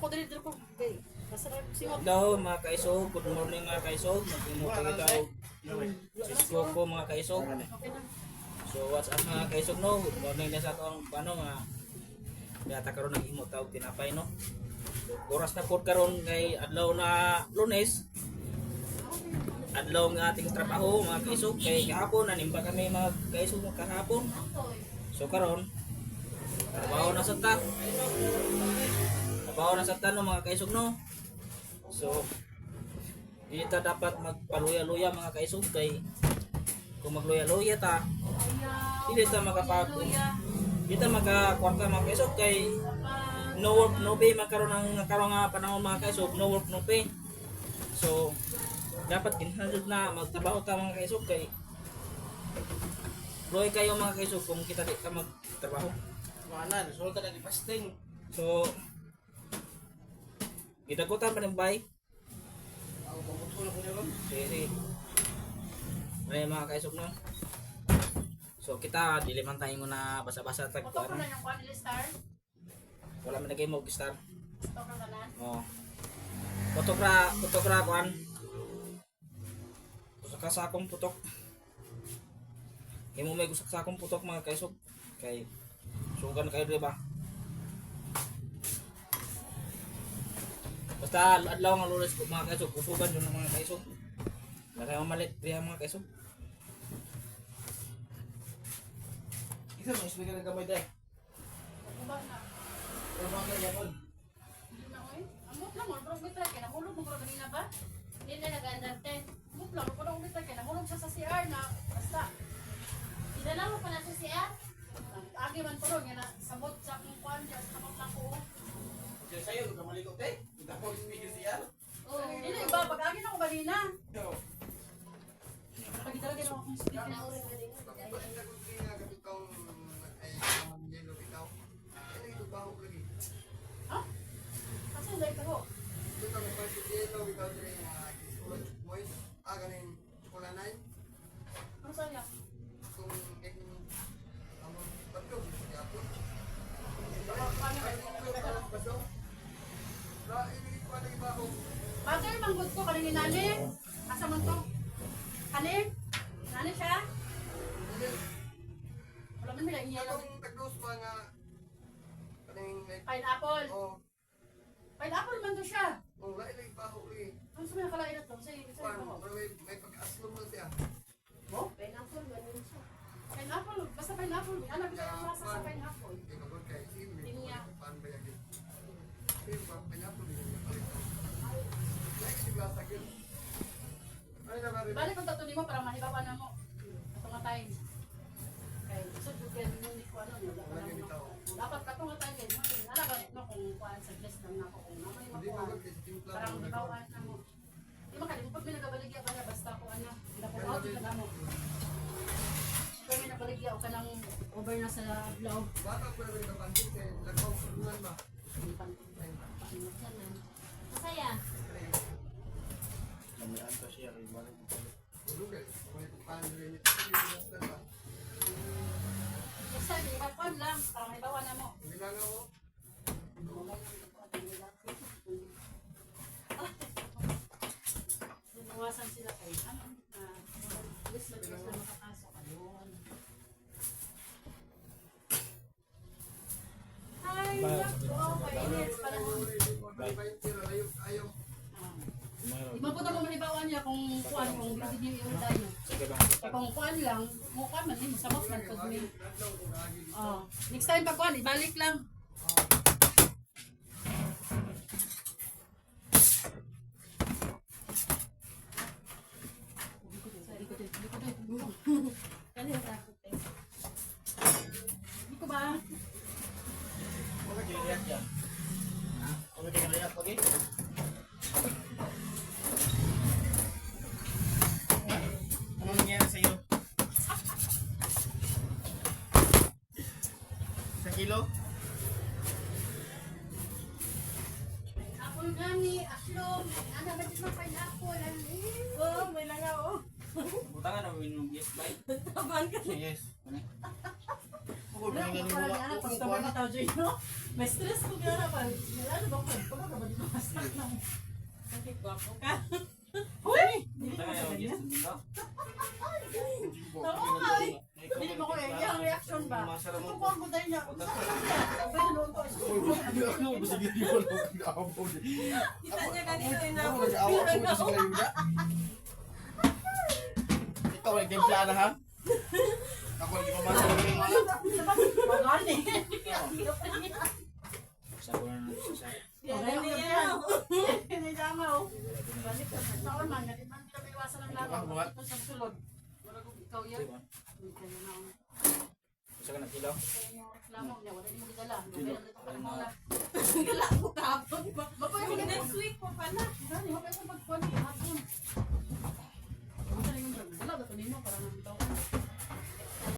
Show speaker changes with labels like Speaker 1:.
Speaker 1: Ako dali ko kay. Masarap simot.
Speaker 2: Hello mga kaisog, good morning mga kaisog. Mag-imuti kita Cisco ko mga kaisog. So what's up mga kaisog no? Good morning na sa atong paano nga. Data karon nag imot tawag tinapay no. So, oras na pod karon kay adlaw na Lunes. Adlaw nga ating trabaho mga kaisog kay kahapon nanimba kami mga kaisog kahapon. So karon trabaho na sa ta. Trabaho na sa ta no mga kaisog no. So, dito dapat magpaluya-luya mga kaisog kay kung magluya-luya ta, hindi ta makapagod. Hindi ta magkakwarta mga kaisog kay no work no pay magkaroon ng nga panahon mga kaisog, no work no pay. So, dapat kinahanglan na magtrabaho ta mga kaisog kay luya kayo mga kaisog kung kita di ka magtrabaho.
Speaker 3: Mana, resulta na di fasting.
Speaker 2: So, gidagutan pa ng bay.
Speaker 3: Ako pagputulog ko niya.
Speaker 2: Sige. May mga kaisog no. So kita dili man tayo na basa-basa tag
Speaker 1: Moto ko na yung kwan star.
Speaker 2: wala man nagay mo star.
Speaker 1: Ito ka na.
Speaker 2: Oh. Putok kwan. Gusto sa akong putok. Imo may gusto sa akong putok mga kaisog. Kay sugan kayo di ba? Basta adlaw nga Lunes ko mga kaisog, kusugan yun ng mga kaisog. Basta malit diha mga kaisog.
Speaker 3: Isa mo speaker ng kamay dai.
Speaker 1: Ubang na.
Speaker 3: Pero mga kaya kon.
Speaker 1: Hindi na oy. Amot lang mo, bro kita kay nahulog mo kanina ba? Hindi na nag-andarte. Amot lang ko nang kita kay nahulog siya sa CR na basta.
Speaker 4: Idala mo pa na sa siya?
Speaker 1: Agi man puro nga na samot sa akong kwan diya sa kamot lang ko.
Speaker 3: Diyan sayo ka malikot eh. Kita ko video siya.
Speaker 4: Oo.
Speaker 1: Hindi na iba pag agi na ko balina.
Speaker 3: Yo.
Speaker 1: Pagitala ginawa akong speaker.
Speaker 4: Naurang ka din.
Speaker 1: Ha? Asa dai ka ho? Ano saya? Bagay manggod ko kanini nani. Asa man to? Kani? Nani siya? Wala man nila iya lang. Pineapple. Pineapple man to siya. Ano sa mga kalain na to? Sa mo. Mo?
Speaker 4: Pineapple, ganun siya.
Speaker 1: Pineapple. Basta pineapple. Ano ba yung rasa sa pineapple? Balik kung tatuloy mo para mahibawan na mo. Ito nga tayo. Okay. So, you can muni ko ano. Dapat ka nga tayo. Alam ba no, kung kuhaan sa dress lang ako. Kung naman yung makuhaan. Parang mahibawan na mo. Di makalimut. Pag may nagabaligya ka na, basta kung ano. Pinapukaw din ka na mo. Pag may nagabaligya ka ng over na sa vlog. Hindi pa.
Speaker 4: Masaya.
Speaker 3: Namayaan pa siya kay balik.
Speaker 1: Basta, hibawan lang. Para mahibawan na mo. Iwasan sila kay ano na list na makapasok ayun. Ay, nako, kainit panahon. Di man po na mo manibawan niya kung kuan kung bisid niyo yung dayo.
Speaker 2: Sige ba?
Speaker 1: Kaya kung kuan lang, mo kuan man din samot man pag may. Oh, next time pa kuan ibalik lang.
Speaker 4: Kanina takot eh.
Speaker 1: Di ko ba?
Speaker 3: Ano kaya lihat yan? Ano kaya lihat pagi? Ano nangyari sa iyo? Sa kilo?
Speaker 4: Apple gani, aslom. Ano ba dito ng pineapple?
Speaker 1: Oh, may langaw oh.
Speaker 2: Butangan na yung yes bye.
Speaker 1: Taban ka.
Speaker 3: Yes. Bukod
Speaker 1: Wala
Speaker 3: na
Speaker 1: ko
Speaker 3: nga
Speaker 1: pala
Speaker 3: nila.
Speaker 1: na customer na tao dyan, no? May stress ko gana pa. Ano ba ko?
Speaker 4: Bakit gwapo ka?
Speaker 1: Hindi mo ko eh, yung reaction ba?
Speaker 3: Masarap
Speaker 1: Ito
Speaker 3: mo.
Speaker 1: ko ang buday niya. Kung saan niya? Ang gano'n ko.
Speaker 4: Kita niya kanina rin ako.
Speaker 3: Ikaw ay timpla na ha? Ako hindi ko masarap yung mga.
Speaker 1: Magani.
Speaker 2: Sabi na natin sa
Speaker 4: Yan niya.
Speaker 1: Hindi damaw. Balik ka sa taon man. Ganit man kita may iwasan ng laro. Ito sa sulod. Wala ko ikaw yan. Hindi ka na ako.
Speaker 2: Gusto ka ng kilo?
Speaker 1: Kaya yung reklamo niya, wala niyo magdala. Kaya dito ka lang muna.
Speaker 4: Wala ko kapon.
Speaker 1: Babae mo
Speaker 4: Next week pa pala.
Speaker 1: Gani, hapay sa pagkuhan. Hapon. Ano sa rin yung wala ba ito nino? Parang nang tao.